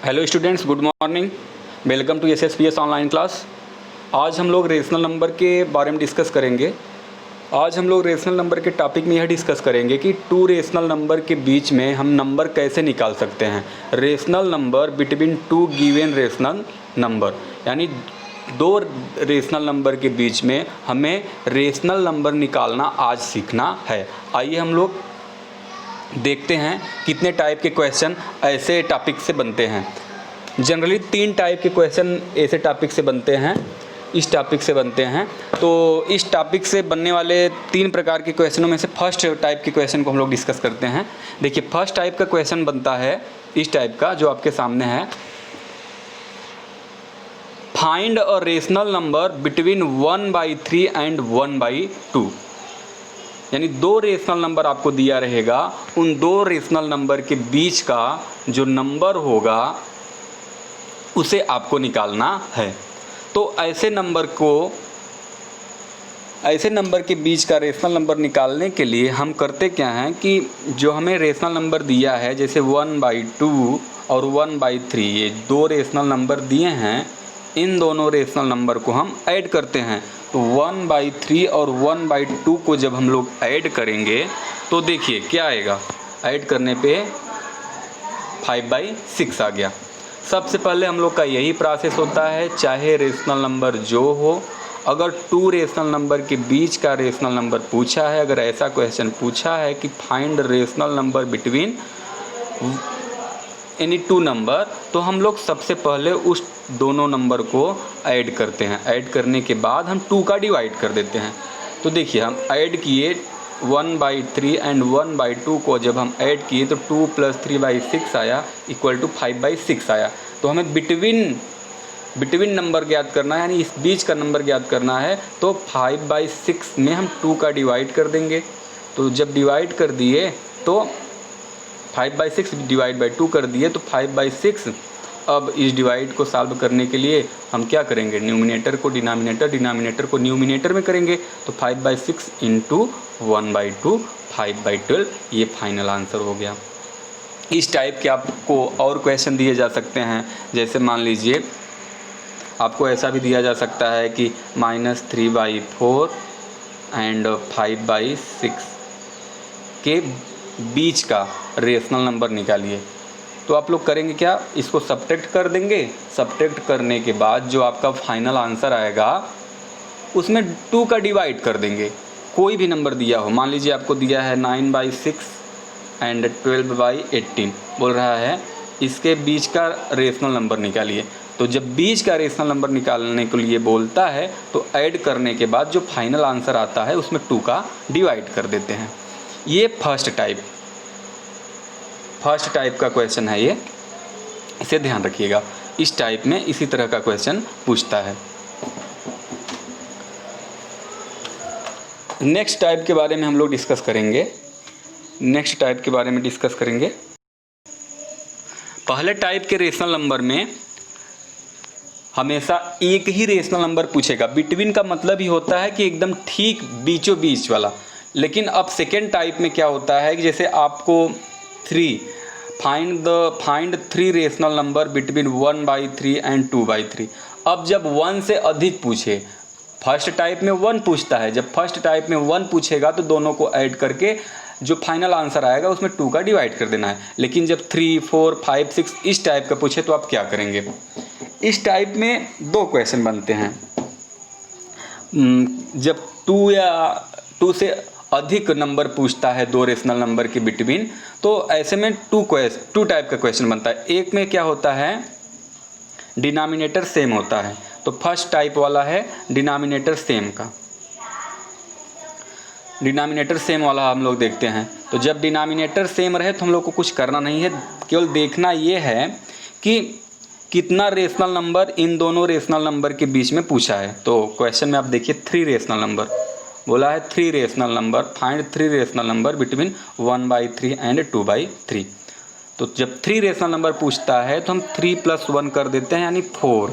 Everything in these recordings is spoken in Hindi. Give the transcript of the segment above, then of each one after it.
Hello students, good morning. Welcome to SSPS online class. आज हम लोग रेशनल नंबर के बारे में डिस्कस करेंगे। आज हम लोग रेशनल नंबर के टॉपिक में यह डिस्कस करेंगे कि टू रेशनल नंबर के बीच में हम नंबर कैसे निकाल सकते हैं। Rational number between two given rational number, यानी दो रेशनल नंबर के बीच में हमें रेशनल नंबर निकालना आज सीखना है। आइए हम लोग देखते हैं कितने टाइप के क्वेश्चन ऐसे टॉपिक से बनते हैं। जनरली 3 टाइप के क्वेश्चन ऐसे टॉपिक से बनते हैं, इस टॉपिक से बनते हैं। तो इस टॉपिक से बनने वाले 3 प्रकार के क्वेश्चनों में से फर्स्ट टाइप के क्वेश्चन को हम लोग डिस्कस करते हैं। देखिए, फर्स्ट टाइप का क्वेश्चन बनता है इस टाइप का, जो आपके सामने है। Find a rational number between 1/3 and 1/2। यानी 2 रेशनल नंबर आपको दिया रहेगा, उन 2 रेशनल नंबर के बीच का जो नंबर होगा उसे आपको निकालना है। तो ऐसे नंबर के बीच का रेशनल नंबर निकालने के लिए हम करते क्या हैं कि जो हमें रेशनल नंबर दिया है, जैसे 1/2 और 1/3, ये 2 रेशनल नंबर दिए हैं, इन दोनों रेशनल नंबर को हम ऐड करते हैं। तो 1/3 और 1/2 को जब हम लोग ऐड करेंगे तो देखिए क्या आएगा। ऐड करने पे 5/6 आ गया। सबसे पहले हम लोग का यही प्रोसेस होता है, चाहे रेशनल नंबर जो हो। अगर 2 रेशनल नंबर के बीच का रेशनल नंबर पूछा है, अगर ऐसा क्वेश्चन पूछा है कि find rational number between any 2 number, तो हम लोग सबसे पहले उस दोनों नंबर को ऐड करते हैं। ऐड करने के बाद हम 2 का डिवाइड कर देते हैं। तो देखिए, हम ऐड किए 1/3 एंड 1/2 को जब हम ऐड किए तो 2 + 3/6 आया इक्वल टू 5/6 आया। तो हमें बिटवीन नंबर ज्ञात करना है, यानी इस बीच का नंबर ज्ञात करना है। तो 5/6 में हम 2 का डिवाइड कर देंगे। तो जब डिवाइड कर दिए तो 5/6 डिवाइड बाई 2 कर दिए तो 5/6। अब इस डिवाइड को सॉल्व करने के लिए हम क्या करेंगे, न्यूमिनेटर को डिनोमिनेटर, डिनोमिनेटर को न्यूमिनेटर में करेंगे। तो 5/6 इंटू 1/2 5/12, ये फाइनल आंसर हो गया। इस टाइप के आपको और क्वेश्चन दिए जा सकते हैं। जैसे मान लीजिए आपको ऐसा भी दिया जा सकता है कि -3/4 एंड 5/6 के बीच का रेशनल नंबर निकालिए। तो आप लोग करेंगे क्या, इसको सब्ट्रैक्ट कर देंगे। सब्ट्रैक्ट करने के बाद जो आपका फाइनल आंसर आएगा उसमें 2 का डिवाइड कर देंगे। कोई भी नंबर दिया हो, मान लीजिए आपको दिया है 9/6 एंड 12/18, बोल रहा है इसके बीच का रेशनल नंबर निकालिए। तो जब बीच का रेशनल नंबर निकालने के लिए बोलता है तो ऐड करने के बाद जो फाइनल आंसर आता है उसमें 2 का डिवाइड कर देते हैं। ये फर्स्ट टाइप का क्वेश्चन है, ये इसे ध्यान रखिएगा। इस टाइप में इसी तरह का क्वेश्चन पूछता है। नेक्स्ट टाइप के बारे में हम लोग डिस्कस करेंगे। पहले टाइप के रेशनल नंबर में हमेशा एक ही रेशनल नंबर पूछेगा। बिटवीन का मतलब ही होता है कि एकदम ठीक बीचों बीच वाला। लेकिन अब सेकेंड टाइप में क्या होता है कि जैसे आपको find 3 rational number between 1/3 and 2/3। अब जब 1 से अधिक पूछे, फर्स्ट टाइप में 1 पूछता है, जब फर्स्ट टाइप में 1 पूछेगा तो दोनों को ऐड करके जो फाइनल आंसर आएगा उसमें 2 का डिवाइड कर देना है। लेकिन जब 3, 4, 5, 6 इस टाइप का पूछे तो आप क्या करेंगे। इस टाइप में 2 क्वेश्चन बनते हैं। जब 2 से अधिक नंबर पूछता है 2 रेशनल नंबर के बिटवीन, तो ऐसे में 2 टाइप का क्वेश्चन बनता है। एक में क्या होता है, डिनोमिनेटर सेम होता है। तो फर्स्ट टाइप वाला है डिनोमिनेटर सेम का। डिनोमिनेटर सेम वाला हम लोग देखते हैं। तो जब डिनोमिनेटर सेम रहे तो हम लोग को कुछ करना नहीं है, केवल देखना ये है कि कितना रेशनल नंबर इन दोनों रेशनल नंबर के बीच में पूछा है। तो क्वेश्चन में आप देखिए 3 रेशनल नंबर बोला है। 3 rational number, find 3 rational number between 1/3 and 2/3। तो जब 3 रेशनल नंबर पूछता है तो हम 3 + 1 कर देते हैं, यानी 4।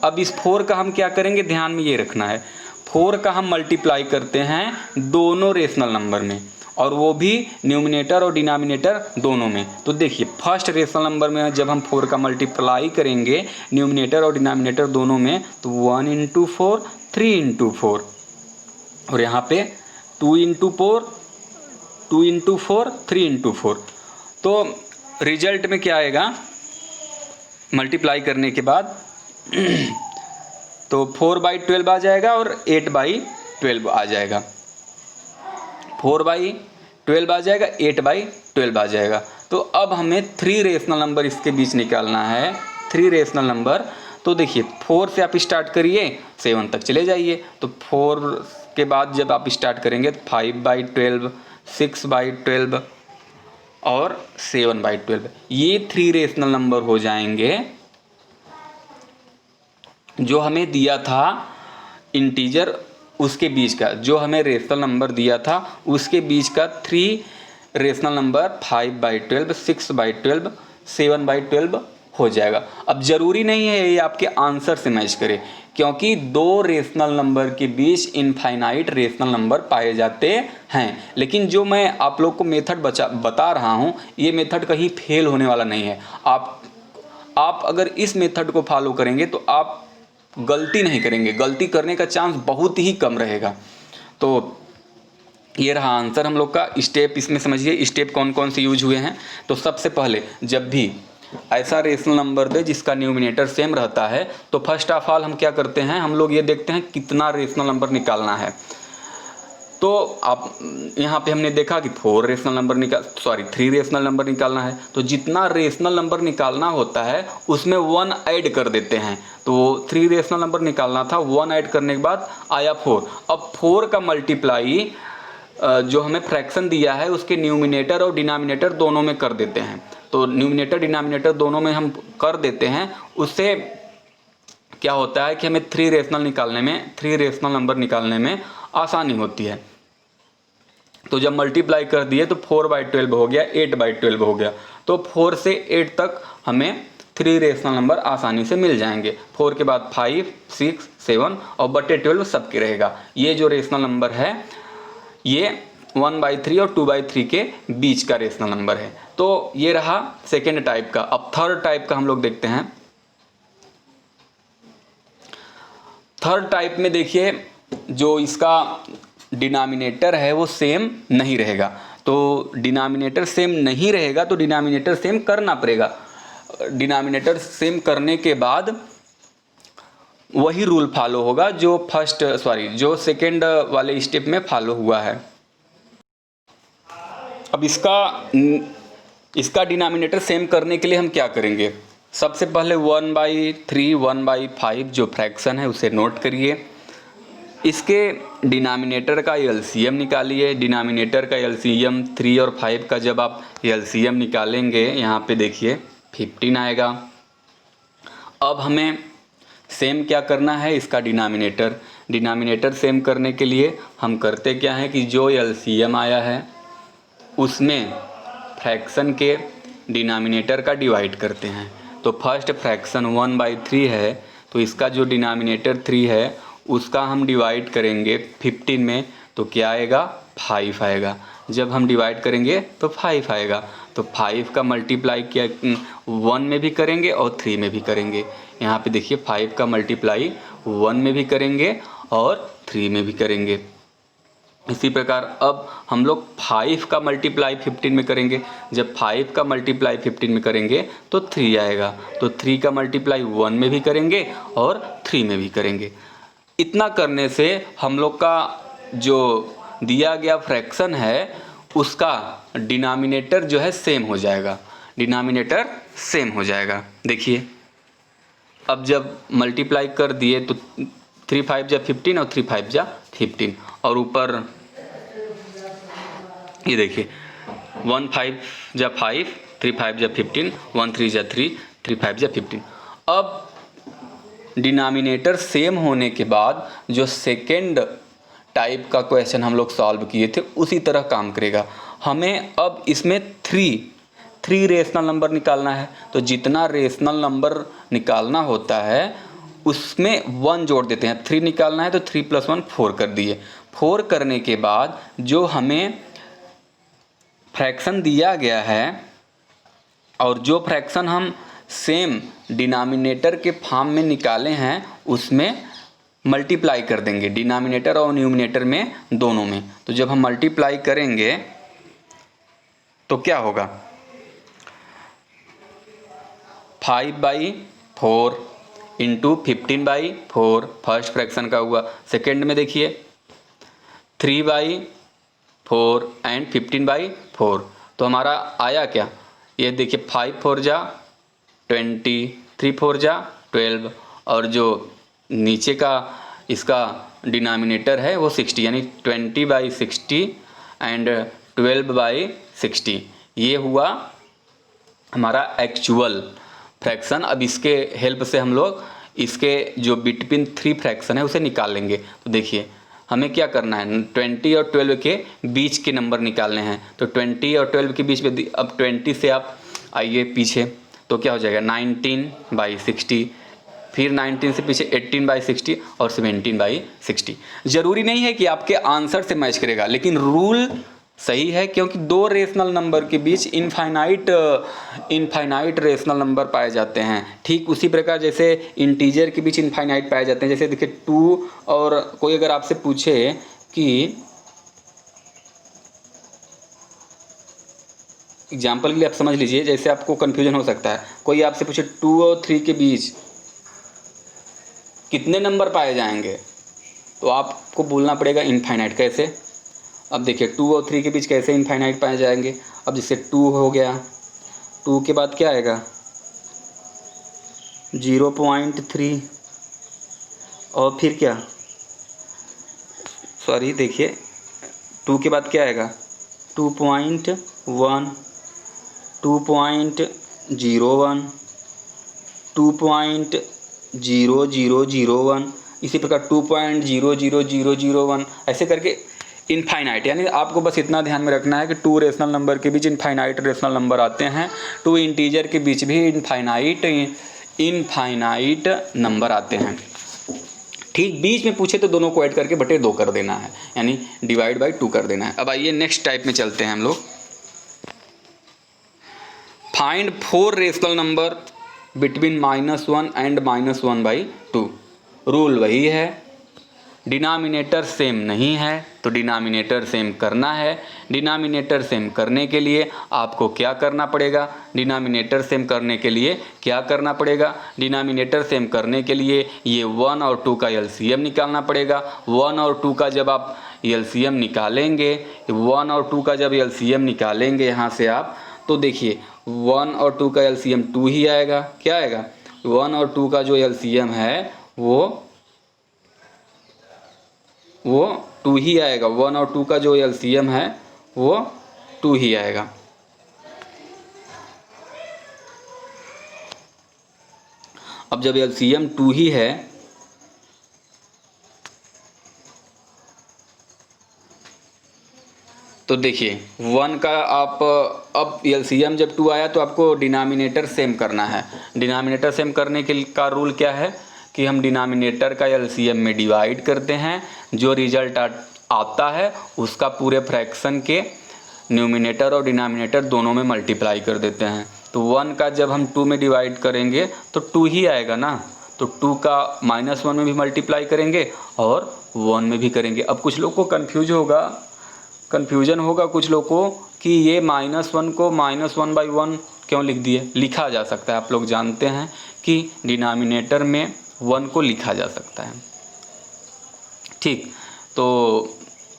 अब इस 4 का हम क्या करेंगे, ध्यान में ये रखना है, 4 का हम मल्टीप्लाई करते हैं दोनों रेशनल नंबर में, और वो भी न्यूमिनेटर और डिनोमिनेटर दोनों में। तो देखिए फर्स्ट रेशनल नंबर में जब हम 4 का मल्टीप्लाई करेंगे न्यूमिनेटर और डिनोमिनेटर दोनों में, तो 1 इंटू 4, 3 इंटू 4, और यहाँ पे 2 इंटू 4, 2 इंटू 4, 3 इंटू 4। तो रिजल्ट में क्या आएगा मल्टीप्लाई करने के बाद तो 4/12 आ जाएगा और 8/12 आ जाएगा, 4/12 आ जाएगा, 8/12 आ जाएगा। तो अब हमें 3 रेशनल नंबर इसके बीच निकालना है, 3 रेशनल नंबर। तो देखिए 4 से आप स्टार्ट करिए 7 तक चले जाइए, तो 4 के बाद जब आप स्टार्ट करेंगे तो 5/12, 6/12 और 7/12, ये 3 रेशनल नंबर हो जाएंगे जो हमें दिया था इंटीजर उसके बीच का, जो हमें रेशनल नंबर दिया था उसके बीच का 3 रेशनल नंबर 5/12, 6/12, 7/12 हो जाएगा। अब ज़रूरी नहीं है ये आपके आंसर से मैच करे, क्योंकि 2 रेशनल नंबर के बीच इनफाइनाइट रेशनल नंबर पाए जाते हैं। लेकिन जो मैं आप लोग को मेथड बता रहा हूँ, ये मेथड कहीं फेल होने वाला नहीं है। आप अगर इस मेथड को फॉलो करेंगे तो आप गलती नहीं करेंगे, गलती करने का चांस बहुत ही कम रहेगा। तो ये रहा आंसर हम लोग का। स्टेप इसमें समझिए, स्टेप कौन कौन से यूज हुए हैं। तो सबसे पहले जब भी ऐसा रेशनल नंबर दे जिसका न्यूमिनेटर सेम रहता है, तो फर्स्ट ऑफ ऑल हम क्या करते हैं, हम लोग ये देखते हैं कितना रेशनल नंबर निकालना है। तो आप यहाँ पे हमने देखा कि 3 रेशनल नंबर निकालना है। तो जितना रेशनल नंबर निकालना होता है उसमें 1 ऐड कर देते हैं। तो 3 रेशनल नंबर निकालना था, 1 ऐड करने के बाद आया 4। अब 4 का मल्टीप्लाई जो हमें फ्रैक्शन दिया है उसके न्यूमिनेटर और डिनोमिनेटर दोनों में कर देते हैं। तो न्यूमिनेटर डिनोमिनेटर दोनों में हम कर देते हैं, उससे क्या होता है कि हमें 3 रेशनल नंबर निकालने में आसानी होती है। तो जब मल्टीप्लाई कर दिए तो 4/12 हो गया, 8/12 हो गया। तो 4 से 8 तक हमें 3 रेशनल नंबर आसानी से मिल जाएंगे। 4 के बाद 5, 6, 7 और बटे 12 सबके रहेगा। ये जो रेशनल नंबर है ये 1/3 और 2/3 के बीच का रेशनल नंबर है। तो ये रहा सेकेंड टाइप का। अब थर्ड टाइप का हम लोग देखते हैं। थर्ड टाइप में देखिए जो इसका डिनोमिनेटर है वो सेम नहीं रहेगा। तो डिनोमिनेटर सेम नहीं रहेगा तो डिनोमिनेटर सेम करना पड़ेगा। डिनोमिनेटर सेम करने के बाद वही रूल फॉलो होगा जो सेकेंड वाले स्टेप में फॉलो हुआ है। अब इसका डिनोमिनेटर सेम करने के लिए हम क्या करेंगे, सबसे पहले 1/3, 1/5 जो फ्रैक्शन है उसे नोट करिए। इसके डिनोमिनेटर का एलसीएम निकालिए। डिनोमिनेटर का एलसीएम 3 और 5 का जब आप एलसीएम निकालेंगे यहाँ पे देखिए 15 आएगा। अब हमें सेम क्या करना है, इसका डिनोमिनेटर सेम करने के लिए हम करते क्या है कि जो एलसीएम आया है उसमें फ्रैक्शन के डिनोमिनेटर का डिवाइड करते हैं। तो फर्स्ट फ्रैक्शन 1/3 है, तो इसका जो डिनोमिनेटर 3 है उसका हम डिवाइड करेंगे 15 में, तो क्या आएगा 5 आएगा। जब हम डिवाइड करेंगे तो 5 आएगा। तो 5 का मल्टीप्लाई क्या 1 में भी करेंगे और 3 में भी करेंगे। यहाँ पे देखिए 5 का मल्टीप्लाई 1 में भी करेंगे और 3 में भी करेंगे। इसी प्रकार अब हम लोग 5 का मल्टीप्लाई 15 में करेंगे। जब 5 का मल्टीप्लाई 15 में करेंगे तो 3 आएगा। तो 3 का मल्टीप्लाई 1 में भी करेंगे और 3 में भी करेंगे। इतना करने से हम लोग का जो दिया गया फ्रैक्शन है उसका डिनोमिनेटर जो है सेम हो जाएगा। डिनोमिनेटर सेम हो जाएगा। देखिए अब जब मल्टीप्लाई कर दिए तो 3 5 जा 15 और 3 5 जा 15 और ऊपर ये देखिए 1 5 जा 5, 3 5 जा 15, 1 3 जा 3, 3 5 जा 15। अब डिनोमिनेटर सेम होने के बाद जो सेकेंड टाइप का क्वेश्चन हम लोग सॉल्व किए थे उसी तरह काम करेगा। हमें अब इसमें 3 रेशनल नंबर निकालना है। तो जितना रेशनल नंबर निकालना होता है उसमें 1 जोड़ देते हैं। 3 निकालना है तो 3 + 1 4 कर दिए। 4 करने के बाद जो हमें फ्रैक्शन दिया गया है और जो फ्रैक्शन हम सेम डिनोमिनेटर के फॉर्म में निकाले हैं उसमें मल्टीप्लाई कर देंगे, डिनोमिनेटर और न्यूमिनेटर में दोनों में। तो जब हम मल्टीप्लाई करेंगे तो क्या होगा, 5/4 इंटू 15/4 फर्स्ट फ्रैक्शन का हुआ। सेकेंड में देखिए 3/4 एंड 15/4, तो हमारा आया क्या, ये देखिए 5 4 जा 20, 3 4 जा 12 और जो नीचे का इसका डिनोमिनेटर है वो 60, यानी 20/60 एंड 12/60। ये हुआ हमारा एक्चुअल फ्रैक्शन। अब इसके हेल्प से हम लोग इसके जो बिटवीन 3 फ्रैक्शन है उसे निकाल लेंगे। तो देखिए हमें क्या करना है, 20 और 12 के बीच के नंबर निकालने हैं। तो 20 और 12 के बीच में, अब 20 से आप आइए पीछे तो क्या हो जाएगा 19/60, फिर 19 से पीछे 18/60 और 17/60। ज़रूरी नहीं है कि आपके आंसर से मैच करेगा, लेकिन रूल सही है क्योंकि दो रेशनल नंबर के बीच इनफाइनाइट रेशनल नंबर पाए जाते हैं। ठीक उसी प्रकार जैसे इंटीजर के बीच इनफाइनाइट पाए जाते हैं। जैसे देखिए 2 और कोई अगर आपसे पूछे कि एग्जाम्पल के लिए आप समझ लीजिए, जैसे आपको कन्फ्यूजन हो सकता है, कोई आपसे पूछे 2 और 3 के बीच कितने नंबर पाए जाएंगे, तो आपको बोलना पड़ेगा इनफाइनाइट। कैसे, अब देखिए 2 और 3 के बीच कैसे इनफाइनाइट पाए जाएंगे। अब जैसे 2 हो गया, 2 के बाद क्या आएगा 0.3 और फिर क्या, सॉरी देखिए 2 के बाद क्या आएगा 2.1, 2.01, 2.00001, इसी प्रकार 2.00001, ऐसे करके इनफाइनाइट। यानी आपको बस इतना ध्यान में रखना है कि 2 रेशनल नंबर के बीच इनफाइनाइट रेशनल नंबर आते हैं, 2 इंटीजर के बीच भी इनफाइनाइट नंबर आते हैं। ठीक बीच में पूछे तो दोनों को ऐड करके बटे 2 कर देना है, यानी डिवाइड बाई 2 कर देना है। अब आइए नेक्स्ट टाइप में चलते हैं हम लोग। Find 4 rational number between -1 and -1/2। Rule वही है, डिनोमिनेटर सेम नहीं है तो डिनोमिनेटर सेम करना है। डिनोमिनेटर सेम करने के लिए आपको क्या करना पड़ेगा, डिनोमिनेटर सेम करने के लिए क्या करना पड़ेगा, डिनोमिनेटर सेम करने के लिए ये 1 और 2 का एलसीएम निकालना पड़ेगा। 1 और 2 का जब आप एलसीएम निकालेंगे, 1 और 2 का जब एलसीएम निकालेंगे यहाँ से आप, तो देखिए 1 और 2 का एलसीएम 2 ही आएगा। क्या आएगा, 1 और 2 का जो एलसीएम है वो 2 ही आएगा। 1 और 2 का जो एलसीएम है वो 2 ही आएगा। अब जब एलसीएम 2 ही है तो देखिए 1 का आप अब एलसीएम जब 2 आया तो आपको डिनोमिनेटर सेम करना है। डिनोमिनेटर सेम करने के का रूल क्या है कि हम डिनोमिनेटर का एलसीएम में डिवाइड करते हैं, जो रिजल्ट आता है उसका पूरे फ्रैक्शन के न्यूमिनेटर और डिनोमिनेटर दोनों में मल्टीप्लाई कर देते हैं। तो 1 का जब हम 2 में डिवाइड करेंगे तो 2 ही आएगा ना, तो 2 का -1 में भी मल्टीप्लाई करेंगे और 1 में भी करेंगे। अब कुछ लोग को कन्फ्यूजन होगा कुछ लोग को कि ये -1 को -1/1 क्यों लिख दिए। लिखा जा सकता है, आप लोग जानते हैं कि डिनोमिनेटर में 1 को लिखा जा सकता है। ठीक, तो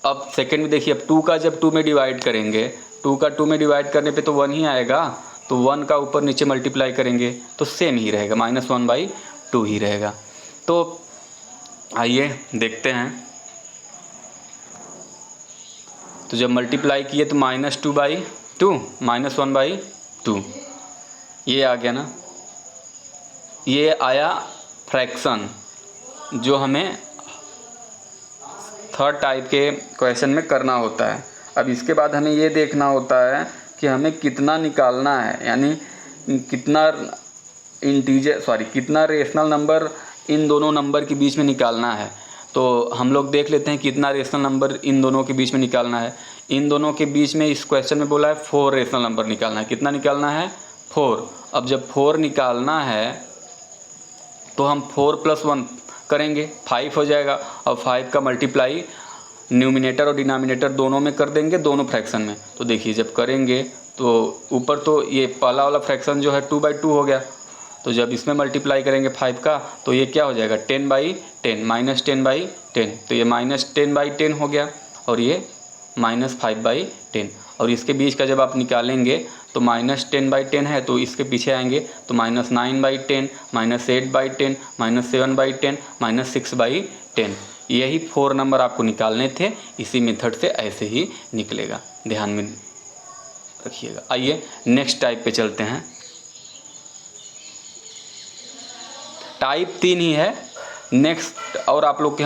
अब सेकंड में देखिए, अब 2 का जब 2 में डिवाइड करेंगे, 2 का 2 में डिवाइड करने पे तो 1 ही आएगा, तो 1 का ऊपर नीचे मल्टीप्लाई करेंगे तो सेम ही रहेगा, -1/2 ही रहेगा। तो आइए देखते हैं। तो जब मल्टीप्लाई किए तो -2/2 -1/2 ये आ गया ना, ये आया फ्रैक्शन जो हमें थर्ड टाइप के क्वेश्चन में करना होता है। अब इसके बाद हमें ये देखना होता है कि हमें कितना निकालना है, यानी कितना रेशनल नंबर इन दोनों नंबर के बीच में निकालना है। तो हम लोग देख लेते हैं कितना रेशनल नंबर इन दोनों के बीच में निकालना है। इन दोनों के बीच में इस क्वेश्चन में बोला है 4 रेशनल नंबर निकालना है। कितना निकालना है? 4। अब जब 4 निकालना है तो हम 4 + 1 करेंगे, 5 हो जाएगा। और 5 का मल्टीप्लाई न्यूमिनेटर और डिनोमिनेटर दोनों में कर देंगे, दोनों फ्रैक्शन में। तो देखिए जब करेंगे तो ऊपर तो ये पहला वाला फ्रैक्शन जो है 2/2 हो गया, तो जब इसमें मल्टीप्लाई करेंगे 5 का तो ये क्या हो जाएगा? 10/10 -10/10, तो ये -10/10 हो गया और ये -5/10। और इसके बीच का जब आप निकालेंगे तो -10/10 है, तो इसके पीछे आएंगे तो -9/10, -8/10, -7/10, -6/10। यही 4 नंबर आपको निकालने थे। इसी मेथड से ऐसे ही निकलेगा, ध्यान में रखिएगा। आइए नेक्स्ट टाइप पे चलते हैं। टाइप 3 ही है नेक्स्ट, और आप लोग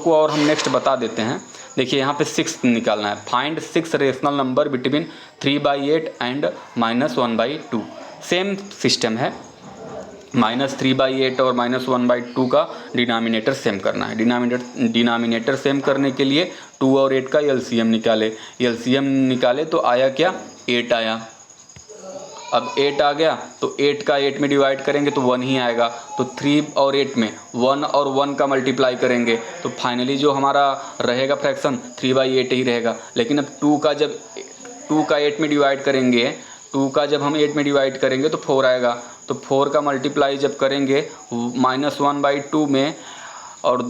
को और हम नेक्स्ट बता देते हैं। देखिए यहाँ पे 6 निकालना है। Find 6 rational number between 3/8 and -1/2। Same system है, -3/8 और -1/2 का डिनोमिनेटर सेम करना है। डिनोमिनेटर सेम करने के लिए 2 और 8 का एलसीएम निकाले तो आया क्या? 8 आया। अब 8 आ गया तो 8 का 8 में डिवाइड करेंगे तो 1 ही आएगा। तो 3 और 8 में 1 और 1 का मल्टीप्लाई करेंगे तो फाइनली जो हमारा रहेगा फ्रैक्शन 3/8 ही रहेगा। लेकिन अब 2 का 8 में डिवाइड करेंगे, 2 का जब हम 8 में डिवाइड करेंगे तो 4 आएगा। तो 4 का मल्टीप्लाई जब करेंगे -1/2 में, और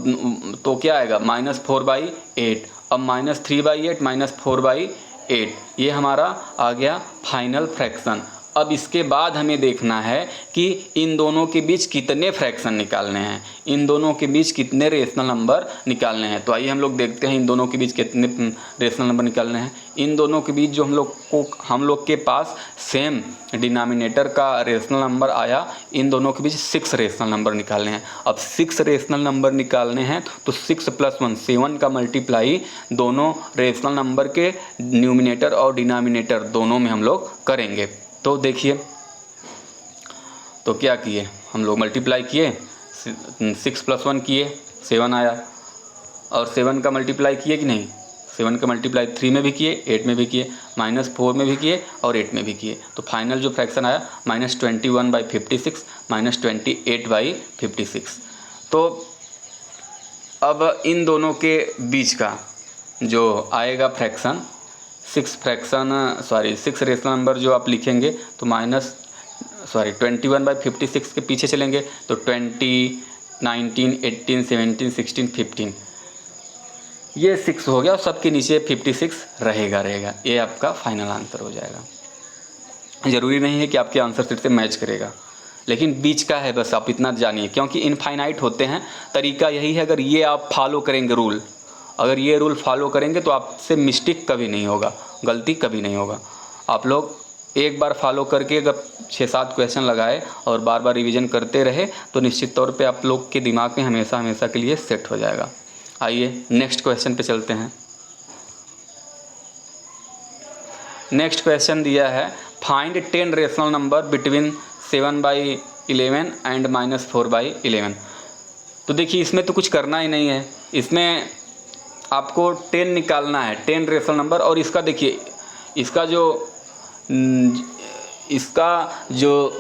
तो क्या आएगा? -4/8। अब -3/8 -4/8, ये हमारा आ गया फाइनल फ्रैक्शन। अब इसके बाद हमें देखना है कि इन दोनों के बीच कितने फ्रैक्शन निकालने हैं, इन दोनों के बीच कितने रेशनल नंबर निकालने हैं। तो आइए हम लोग देखते हैं इन दोनों के बीच कितने रेशनल नंबर निकालने हैं। इन दोनों के बीच जो हम लोग के पास सेम डिनोमिनेटर का रेशनल नंबर आया, इन दोनों के बीच 6 रेशनल नंबर निकालने हैं। अब 6 रेशनल नंबर निकालने हैं तो 6 + 1 7 का मल्टीप्लाई दोनों रेशनल नंबर के न्यूमिनेटर और डिनोमिनेटर दोनों में हम लोग करेंगे। तो देखिए, तो क्या किए हम लोग? मल्टीप्लाई किए, 6 + 1 किए, 7 आया। और 7 का मल्टीप्लाई किए कि नहीं? 7 का मल्टीप्लाई 3 में भी किए, 8 में भी किए, -4 में भी किए और 8 में भी किए। तो फाइनल जो फ्रैक्शन आया -21/56 -28/56। तो अब इन दोनों के बीच का जो आएगा फ्रैक्शन, 6 रेशनल नंबर जो आप लिखेंगे तो 21/56 के पीछे चलेंगे तो 20, 19, 18, 17, 16, 15, ये 6 हो गया और सबके नीचे 56 रहेगा। ये आपका फाइनल आंसर हो जाएगा। ज़रूरी नहीं है कि आपके आंसर शीट से मैच करेगा, लेकिन बीच का है, बस आप इतना जानिए, क्योंकि इनफाइनाइट होते हैं। तरीका यही है, अगर ये आप फॉलो करेंगे रूल, अगर ये रूल फॉलो करेंगे तो आपसे मिस्टेक कभी नहीं होगा, गलती कभी नहीं होगा। आप लोग एक बार फॉलो करके अगर 6-7 क्वेश्चन लगाए और बार बार रिवीजन करते रहे तो निश्चित तौर पे आप लोग के दिमाग में हमेशा के लिए सेट हो जाएगा। आइए नेक्स्ट क्वेश्चन पे चलते हैं। नेक्स्ट क्वेश्चन दिया है, find 10 rational number between 7/11 and -4/11। तो देखिए इसमें तो कुछ करना ही नहीं है, इसमें आपको 10 निकालना है, 10 रेशनल नंबर। और इसका देखिए, इसका जो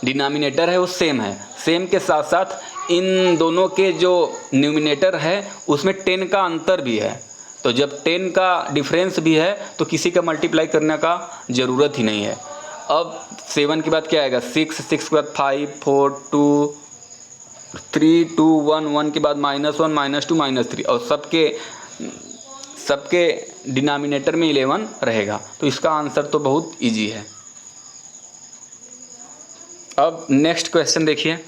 डिनोमिनेटर है वो सेम है, सेम के साथ साथ इन दोनों के जो न्यूमिनेटर है उसमें 10 का अंतर भी है। तो जब 10 का डिफरेंस भी है तो किसी का मल्टीप्लाई करने का ज़रूरत ही नहीं है। अब 7 के बाद क्या आएगा? 6, 6 के बाद 5, 4, 2, 3, 2, 1, 1 के बाद -1, -2, -3, और सबके डिनोमिनेटर में 11 रहेगा। तो इसका आंसर तो बहुत इजी है। अब नेक्स्ट क्वेश्चन देखिए,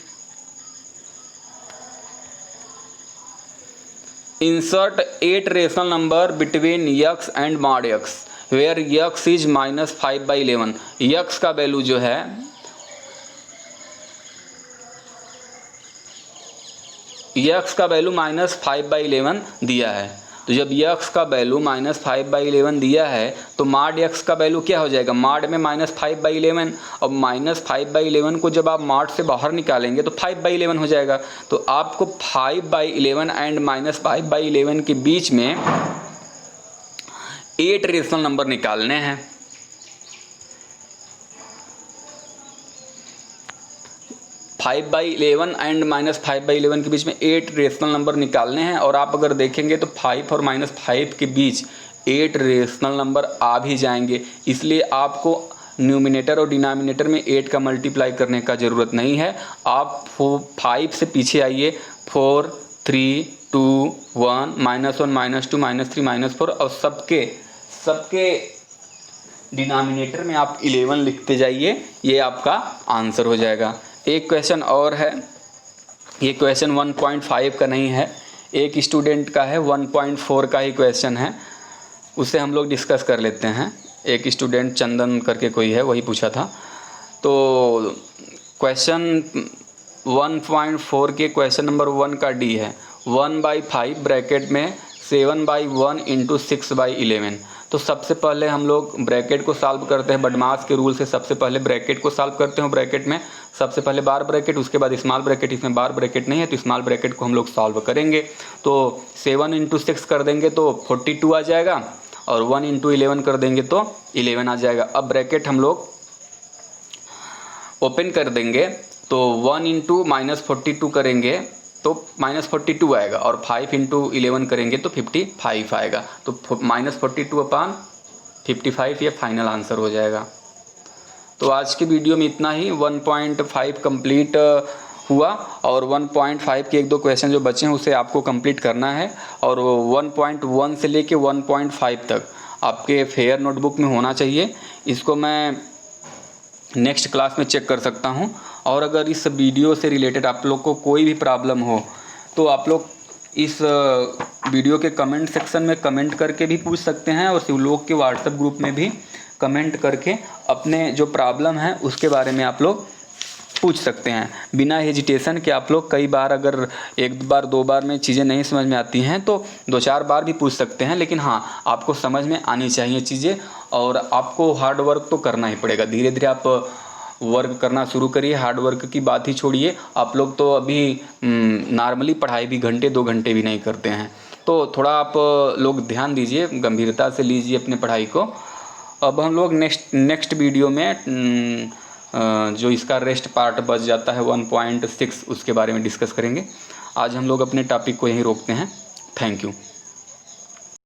insert 8 rational number between x and mod x where x is -5/11। x का वैल्यू जो है, x का वैल्यू -5/11 दिया है। तो जब x का वैल्यू -5/11 दिया है तो mod x का वैल्यू क्या हो जाएगा? mod में -5/11, और -5/11 को जब आप mod से बाहर निकालेंगे तो 5/11 हो जाएगा। तो आपको 5/11 एंड -5/11 के बीच में 8 रेशनल नंबर निकालने हैं। (5/11) एंड (-5/11) के बीच में 8 रेशनल नंबर निकालने हैं। और आप अगर देखेंगे तो 5 और -5 के बीच 8 रेशनल नंबर आ भी जाएंगे, इसलिए आपको न्यूमिनेटर और डिनोमिनेटर में 8 का मल्टीप्लाई करने का ज़रूरत नहीं है। आप 5 से पीछे आइए, 4 3 2 1 -1 -2 -3 -4 और सबके डिनोमिनेटर में आप 11 लिखते जाइए, ये आपका आंसर हो जाएगा। एक क्वेश्चन और है, ये क्वेश्चन 1.5 का नहीं है, एक स्टूडेंट का है, 1.4 का ही क्वेश्चन है, उसे हम लोग डिस्कस कर लेते हैं। एक स्टूडेंट चंदन करके कोई है, वही पूछा था। तो क्वेश्चन 1.4 के क्वेश्चन नंबर 1 का डी है 1/5 ब्रैकेट में 7/1 × 6/11। तो सबसे पहले हम लोग ब्रैकेट को सॉल्व करते हैं, बडमास के रूल से सबसे पहले ब्रैकेट को सॉल्व करते हैं। ब्रैकेट में सबसे पहले बार ब्रैकेट, उसके बाद स्मॉल ब्रैकेट, इसमें बार ब्रैकेट नहीं है तो स्मॉल ब्रैकेट को हम लोग सॉल्व करेंगे। तो 7 × 6 कर देंगे तो 42 आ जाएगा, और 1 × 11 कर देंगे तो 11 आ जाएगा। अब ब्रैकेट हम लोग ओपन कर देंगे तो 1 × -42 करेंगे तो -42 आएगा, और 5 × 11 करेंगे तो 55 आएगा। तो -42/55 ये फाइनल आंसर हो जाएगा। तो आज के वीडियो में इतना ही। 1.5 कंप्लीट हुआ, और 1.5 के 1-2 क्वेश्चन जो बचे हैं उसे आपको कंप्लीट करना है, और 1.1 से लेके 1.5 तक आपके फेयर नोटबुक में होना चाहिए। इसको मैं नेक्स्ट क्लास में चेक कर सकता हूँ। और अगर इस वीडियो से रिलेटेड आप लोग को कोई भी प्रॉब्लम हो तो आप लोग इस वीडियो के कमेंट सेक्शन में कमेंट करके भी पूछ सकते हैं, और शिवलोक के व्हाट्सएप ग्रुप में भी कमेंट करके अपने जो प्रॉब्लम है उसके बारे में आप लोग पूछ सकते हैं, बिना हेजिटेशन के। आप लोग कई बार अगर 1 बार 2 बार में चीज़ें नहीं समझ में आती हैं तो 2-4 बार भी पूछ सकते हैं, लेकिन हाँ, आपको समझ में आनी चाहिए चीज़ें, और आपको हार्ड वर्क तो करना ही पड़ेगा। धीरे धीरे आप वर्क करना शुरू करिए, हार्ड वर्क की बात ही छोड़िए। आप लोग तो अभी नॉर्मली पढ़ाई भी घंटे 2 घंटे भी नहीं करते हैं, तो थोड़ा आप लोग ध्यान दीजिए, गंभीरता से लीजिए अपने पढ़ाई को। अब हम लोग नेक्स्ट वीडियो में जो इसका रेस्ट पार्ट बच जाता है 1.6, उसके बारे में डिस्कस करेंगे। आज हम लोग अपने टॉपिक को यहीं रोकते हैं। Thank you.